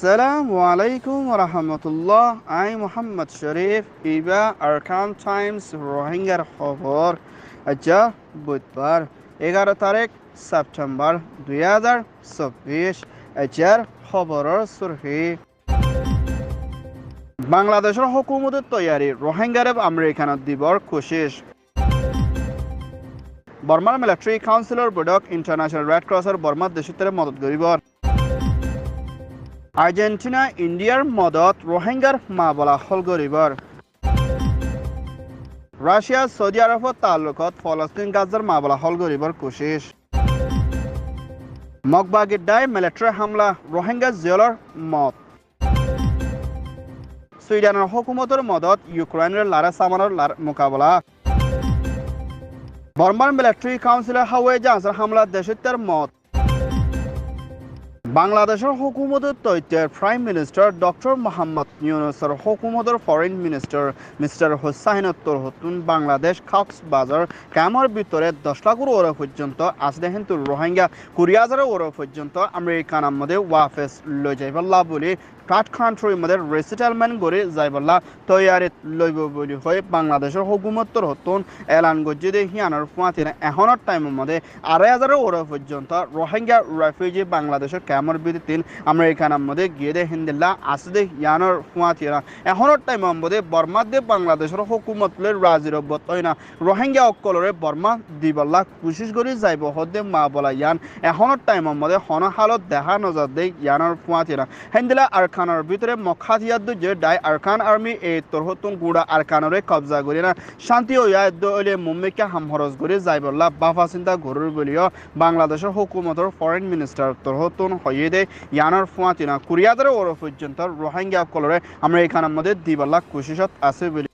Assalamu alaikum wa rahmatullah. I'm Muhammad Sharif. Iba Arkan Times রোহিঙ্গার খবর আচ্ছা বুধবার 11 তারিখ সেপ্টেম্বর 2024 আচ্ছার খবরের সুরহি বাংলাদেশের হুকুমতের তৈয়ারি রোহিঙ্গারে আমেরিকানত দিবর কোশিশ বর্মার মিলিটারি কাউন্সিলর বৈঠক ইন্টারন্যাশনাল রেড ক্রসের বর্মার দেশত্বের মদত করিবর আর্জেন্টিনা ইন্ডিয়ার মদত রোহিঙ্গার মা বলা হল গরিবর রাশিয়া সৌদি আরবত তাল্লুকত ফলস্তিন গাজার মা বলা হল গরিবর কোশিশ মগবাগিড্ডায় মিলিটারি হামলা রোহিঙ্গা জিয়লর মত সুইডেনের হুকুমতের মদত ইউক্রেনের লারা সামানোর মোকাবেলা বর্মার মিলিটারি কাউন্সিলর হাওয়াই জাহাজের হামলা দেশত্বের মত বাংলাদেশের হুকুমতের তৈতের প্রাইম মিনিস্টার ডক্টর মোহাম্মদ ইউনুসের হুকুমতের ফরেন মিনিস্টার মিস্টার হুসাইন তরহতুন বাংলাদেশ কক্সবাজার ক্যামর ভিতরে 10 লাখ ওরা পর্যন্ত আসলে কিন্তু রোহিঙ্গা 20,000 ওরা পর্যন্ত আমেরিকানের মধ্যে ওয়াফেস লই যাইবাল্লা বলে কাট কান্ট্রির মধ্যে রিসেটেলমেন্ট করে যাইবাল্লা তৈয়ারি লইব বলে হয়ে বাংলাদেশের হুকুমত তরহতুন এলান গজ্জিদে হিয়ানোর ফুয়াতিনা এখনের টাইমের মধ্যে 2,500 ওরা পর্যন্ত রোহিঙ্গা রেফিউজি বাংলাদেশের ক্যামর বিদিন আমেরিকানের মধ্যে গিয়ে দে হিন্দিল্লা আসদে ইয়ানোর ফুয়াতিরা এখনের টাইমের মধ্যে বর্মা দিয়ে বাংলাদেশের হুকুমত রাজির হয় না রোহিঙ্গা অকলরে বর্মা দিবাল্লা কোশিশ করে যাইব হদে মা বলা ইয়ান এখনের টাইমের মধ্যে হন হালত দেখা নজর দেয় ইয়ানোর ফুয়াতিরা হিন্দিলা আরকানের ভিতরে মখাতিয়াদ যে ডাই আরকান আর্মি এই তরহতুন গুড়া আরকানরে কবজা করি না শান্তি ইয়াদ হলে মুম্বাইকে হামহরজ করে যাইবল্লা বাফা চিন্তা গরুর বলিও বাংলাদেশের হুকুমতের ফরেন মিনিস্টার তরহতুন হয়ে দে ইয়ানোর ফুয়াতিনা 20,000 ওর পর্যন্ত রোহিঙ্গা কলরে আমেরিকানের মধ্যে দিবাল্লা কোশিশত আছে বলে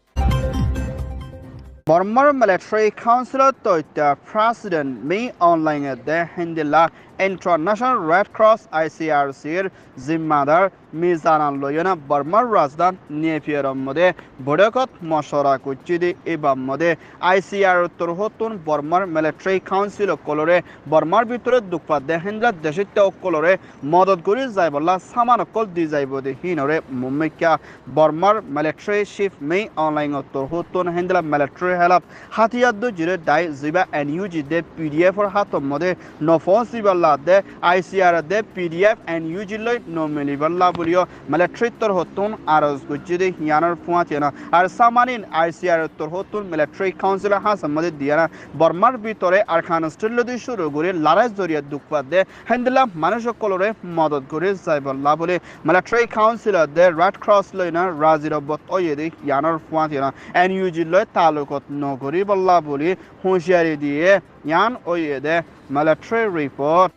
বর্মার মিলিটারি কাউন্সিলর তৈত্য প্রেসিডেন্ট মি অনলাইনে দে হিন্দিল্লা ইন্টারন্যাশনাল রেড ক্রস ICRCর জিম্মাদার মিজানান লয়না বর্মার রাজধান নেপিয়ার মধ্যে বৈঠকত মশরা করছি দি এবার মধ্যে ICR তরহতুন বর্মার মিলিটারি কাউন্সিল কলরে বর্মার ভিতরে দুঃখপাত দেহেন্দ্রা দেশের কলরে মদত করে যাইবল্লা সামান অকল দি যাইব দে হিনরে মুম্বাইকা বর্মার মিলিটারি চিফ মি অনলাইন তরহতুন হিন্দিলা মিলিটারি হেল্প হাতিয়াদ জিরে ডাই জিবা NUG দে PDF এর হাতর মধ্যে নফসিবাল্লা দে ICR দে PDF NUG লই নমিলিবাল্লা বলিও মিলিটারি তরহতুন আরজ গুজি দে হিয়ানোর ফুয়াতিনা আর সামানিন ICR তরহতুন মিলিটারি কাউন্সিল হাসান মধ্যে দিয়ানা বর্মার ভিতরে আরখান স্টিল দি শুরু করে লড়াই জরিয়া দুঃখপাত দে হিন্দিলা মানুষ কলরে মদত করে যাইবল্লা বলে মিলিটারি কাউন্সিল দে রেড ক্রস লইনা রাজির বত ওয়ে দে হিয়ানোর ফুয়াতিনা NUG লই তালুকত নগরী বল্লা বলে হুঁশিয়ারি দিয়ে ইয়ান ওয়ে দে military report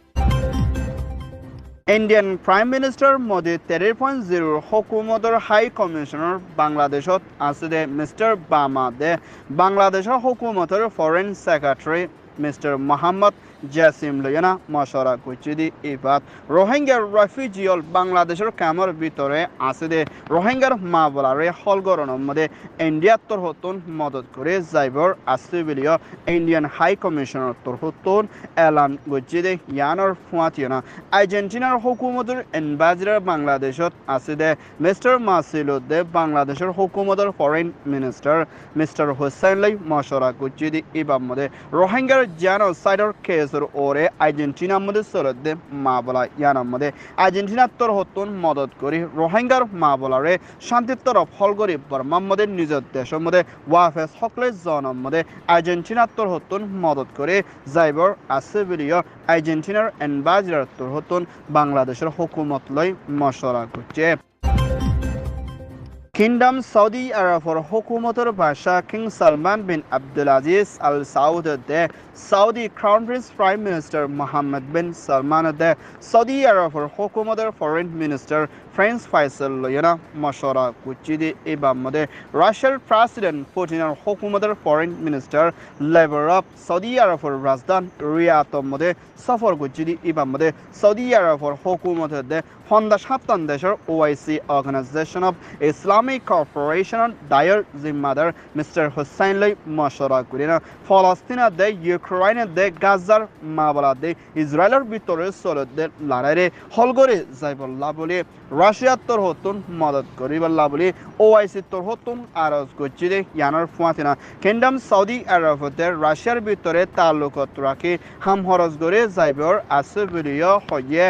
Indian prime minister Modi 13.0 হুকুমতের হাই কমিশনার বাংলাদেশত আছে দে মিস্টার বামা দে বাংলাদেশের হুকুমতের foreign secretary mister Mohammad Jashim লয়না মশরা করছি দি এবার রোহিঙ্গার রেফিউজিয়ল বাংলাদেশের ক্যামর ভিতরে আছে দে রোহিঙ্গার মা বলারে হলগরণের মধ্যে ইন্ডিয়ার তরহতুন মদত করে যাইবর আছে বলিও ইন্ডিয়ান হাই কমিশনার তরহতুন এলান করছি দে ইয়ানোর ফুয়াতিনা আর্জেন্টিনার হুকুমতের এম্বাসিডার বাংলাদেশত আছে দে মিস্টার মাসিলো দে বাংলাদেশের হুকুমতের ফরেন মিনিস্টার মিস্টার হুসাইন লাই মশরা করছি দি এবার মধ্যে রোহিঙ্গার জেনোসাইডর কেস ওরে আর্জেন্টিনার মধ্যে সরদে মা বলা ইয়ানোর মধ্যে আর্জেন্টিনার তরহতুন মদত করি রোহিঙ্গার মা বলারে শান্তির তরফ হল করি বর্মার মধ্যে নিজের দেশের মধ্যে ওয়াফেস হকলে জনের মধ্যে আর্জেন্টিনার তরহতুন মদত করে যাইবর আছে বলিও আর্জেন্টিনার এম্বাসিডার তরহতুন বাংলাদেশের হুকুমত লই মশরা করছে কিংডম সৌদি আরবের হুকুমতের ভাষা king Salman bin Abdulaziz Al Saud দে Saudi crown prince prime minister Mohammed bin Salman দে সৌদি আরবের হুকুমতের ফরেন মিনিস্টার প্রিন্স ফাইসাল লয়না মশরা করছি দি এবার মধ্যে রাশিয়ার প্রেসিডেন্ট পুতিনের হুকুমতের ফরেন মিনিস্টার লেভারভ সৌদি আরবের রাজধানী রিয়াদর মধ্যে সফর করছি দি এবার মধ্যে সৌদি আরবের হুকুমতের দে ফন্দা সাপ্তান দেশের OIC organization of Islamic corporation দায়ের জিম্মাদার মিস্টার হুসাইন লাই মশরা করি না ফলস্তিনের দে ইউক্রেনের দে গাজার মাবলা দে ইসরায়েলের ভিতরে চলত দে লড়াইরে হলগরে যাইবল্লা বলে রাশিয়া তোর হতুন মদত করিবাল্লা বলি ওআইসি তোর হতুন আরজ করছি দে ইয়ানোর ফুয়াতিনা কিংডম সৌদি আরবতে রাশিয়ার ভিতরে তাল্লুকত রাখি হাম হরজ করে যাইবর আছে বলিও হয়ে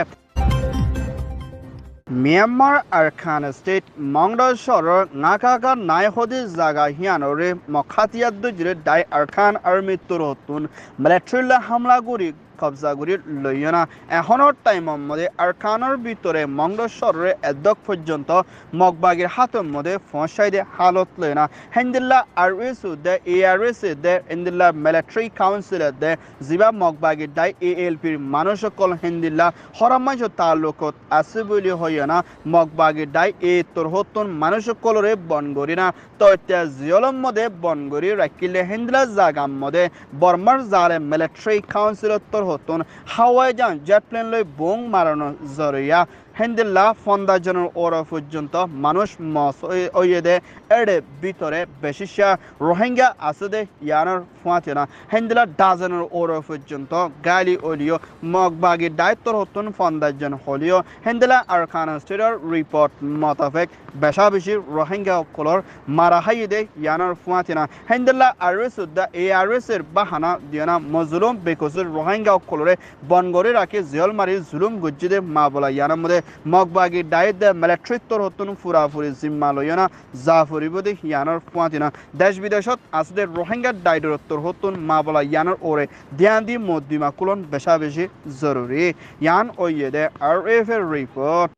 মিয়ানমার আরখান স্টেট মংডল শহরের নাকাকা নাইহদি জাগা হিয়ানরে মখাতিয়াদ জিরে ডাই আরখান আর্মি তোর হতুন মিলিটারিলা হামলা করি কবজা করি লইয়না এখনের টাইমের মধ্যে আরখানের ভিতরে মংডল শহরের এদক পর্যন্ত মগবাগির হাতের মধ্যে ফসাই দে হালত লইনা হেন্দিল্লা আরএস দে এআরএস দে হেন্দিল্লা মিলিটারি কাউন্সিল দে জিবা মগবাগির ডাই এএলপির মানুষ সকল হেন্দিল্লা হরমাজ তালুকত আছে বলি হইয়না মগবাগির ডাই এ তোর হতুন মানুষ সকলরে বনগরি না তো এতিয়া জিয়লম মধ্যে বনগরি রাখিলে হেন্দিল্লা জাগাম মধ্যে বর্মার জালে মিলিটারি কাউন্সিল তোর হতুন হাওয়াই যান জেট প্লেন লই বোং মারানো জরিয়া হেন্দিল্লা ফন্দাজনের ওরা পর্যন্ত মানুষ মস ওইদে এড়ে ভিতরে বেশিশা রোহিঙ্গা আছে দে ইয়ানোর ফুয়াতিনা হেন্দিল্লা ডাজনের ওরা পর্যন্ত গালি ওলিও মগবাগি দায়িত্বর হতুন ফন্দাজন হলিও হেন্দিল্লা আরখান স্টেটের রিপোর্ট মোতাবেক বেশা বেশি রোহিঙ্গা কলর মারা হাই দে ইয়ানোর ফুয়াতিনা হেন্দিল্লা আরএস উদ্দা এআরএস এর বাহানা দিয়ানা মজলুম বেকসুর রোহিঙ্গা কলরে বনগরে রাখি জিয়ল মারি জুলুম গুজ্জিদে মা বলা ইয়ানোর মধ্যে মগবাগি ডায়েট দে মিলিটারি তোর হতুন ফুরাফুরি জিম্মা লইনা জাফরিবদি ইয়ানোর ফুয়াতিনা দেশ বিদেশত আসলে রোহিঙ্গা ডায়েটের তোর হতুন মা বলা ইয়ানোর ওরে ধ্যান দি মদ্দিমা কুলন বেশা বেশি জরুরি ইয়ান ওইয়ে দে আরএফ এর রিপোর্ট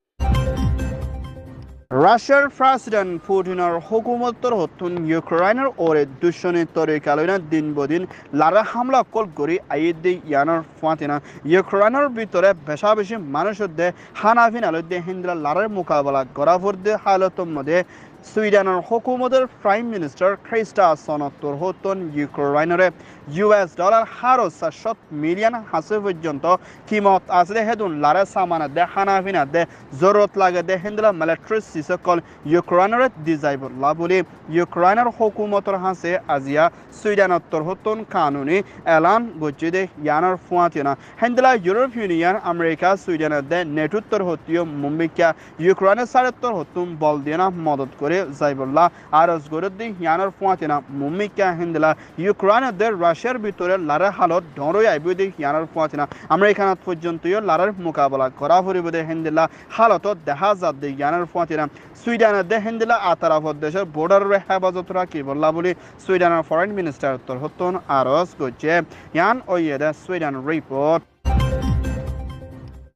রাশিয়ার প্রেসিডেন্ট পুতিনের হুকুমতর হতুন ইউক্রেনের ওরে দুশ্মনী তরিকালইনা দিন বদিন লারা হামলা কল করি আইদি ইয়ানোর ফাতিনা ইউক্রেনের ভিতরে বেশা বেশি মানুষের দে হানাফিনালয় দে হিন্দ্রা লারার মোকাবেলা করা ভর্দে হালতর মধ্যে সুইডেনের হুকুমতের প্রাইম মিনিস্টার খ্রিস্টা সনত্তর হতুন ইউক্রেনের $100 হারো 700 মিলিয়ন হাসে পর্যন্ত কিমত আছে হেদুন লারে সামানা দে হানাফিনা দে জরুরত লাগে দে হিন্দলা মিলিটারি সিসকল ইউক্রেনের দিজাইব লাবলি ইউক্রেনের হুকুমতের হাসে আজিয়া সুইডেনত্তর হতুন কানুনি এলান গজি দে ইয়ানোর ফুয়াতিনা হিন্দলা ইউরোপ ইউনিয়ন আমেরিকা সুইডেনের দে নেটুত্তর হতিও মুম্বিকা ইউক্রেনের সারেত্তর হতুন বল দিনা মদত করে যাইবল্লা আরজ গরদি ইয়ানোর ফুয়াতিনা মুম্বিকা হিন্দলা ইউক্রেনের দে রাশিয়ার ভিতরে লারা হালত ডরই আইবদি ইয়ানোর ফুয়াতিনা আমেরিকানত পর্যন্তও লারার মোকাবেলা করা হরিবদে হিন্দিল্লা হালত দেখা যাত দে ইয়ানোর ফুয়াতিনা সুইডেনের দে হিন্দিল্লা আতারাফত দেশের বর্ডারের হেফাজত রাখি বললা বলি সুইডেনের ফরেন মিনিস্টার তোর হতুন আরজ করছে ইয়ান ওইয়ে দে Sweden report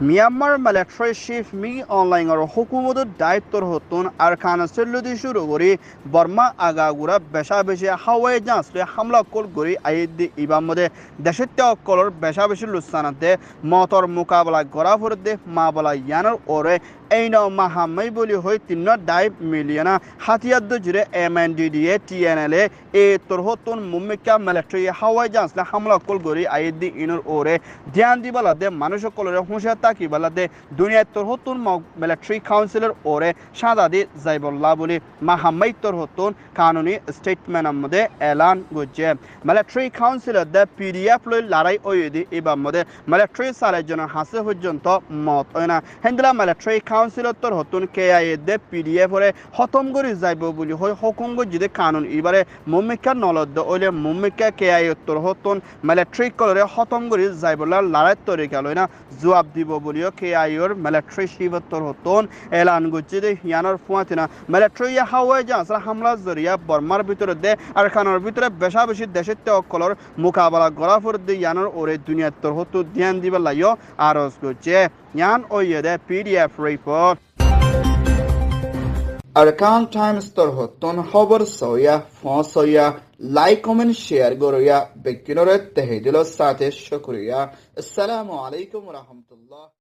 Myanmar military chief Min অনলাইনের হুকুমতের দায়িত্বর হতুন আরখান সেল্লুদি শুরু করি বর্মা আগাগুড়া বেশা বেশি হাওয়াই জাহাজে হামলা কল করি আইদি ইবাম মধ্যে দেশের কলর বেশা বেশি লুসানাতে মতর মোকাবেলা করা ফরদে মা বলা ইয়ানোর ওরে এই ন মাহামাই বলি হই 3 মিলিয়ন হাতিয়ার জুড়ে MNDDA TNLA এ তোর হতুন মুম্বিকা মিলিটারি হাওয়াই জাহাজে হামলা কল করি আইদি ইনোর ওরে ধ্যান দিবালা দে মানুষ কলরে হুঁশিয়ার তাকি বলা দে দুনিয়ায় তোর হতুন মিলিটারি কাউন্সিলের ওরে সাদা দি যাইবল্লা বলি মাহামাই তোর হতুন কানুনি স্টেটমেন্টের মধ্যে এলান গজে মিলিটারি কাউন্সিলের দে PDF লই লড়াই ওইদি এবার মধ্যে মিলিটারি সালের জন্য হাসে পর্যন্ত মত হয় না হেন্দিলা মিলিটারি কাউন্সিলত তোর হতুন KIA দে PDF ওরে খতম করে যাইব বলি হই হুকুম গজিদে কানুন এবারে মুম্বিকা নলদ ওইলে মুম্বিকা KIA তোর হতুন মিলিটারি কলরে খতম করে যাইবলা লড়াই তরিকা লই না জবাব দিব বলিও KIAর মিলিটারি শিবতর হতুন এলান গজিদে ইয়ানোর ফুয়াতিনা মিলিটারি হাওয়াই জাহাজ হামলা জরিয়া বর্মার ভিতরে দে আর খানোর ভিতরে বেশা বেশি দেশের কলর মোকাবেলা করা ফর দে ইয়ানোর ওরে দুনিয়ার তোর হতু ধ্যান দিবা লাইও আরজ করছে ইয়ান ওইয়ে দে PDF রিপোর্ট আরকান টাইমস তোর হতুন খবর সয়া ফসয়া লাইক কমেন্ট শেয়ার গরয়া বেকিনরে তেহেদিল সাথে শুকরিয়া আসসালামু আলাইকুম ওয়া রাহমাতুল্লাহ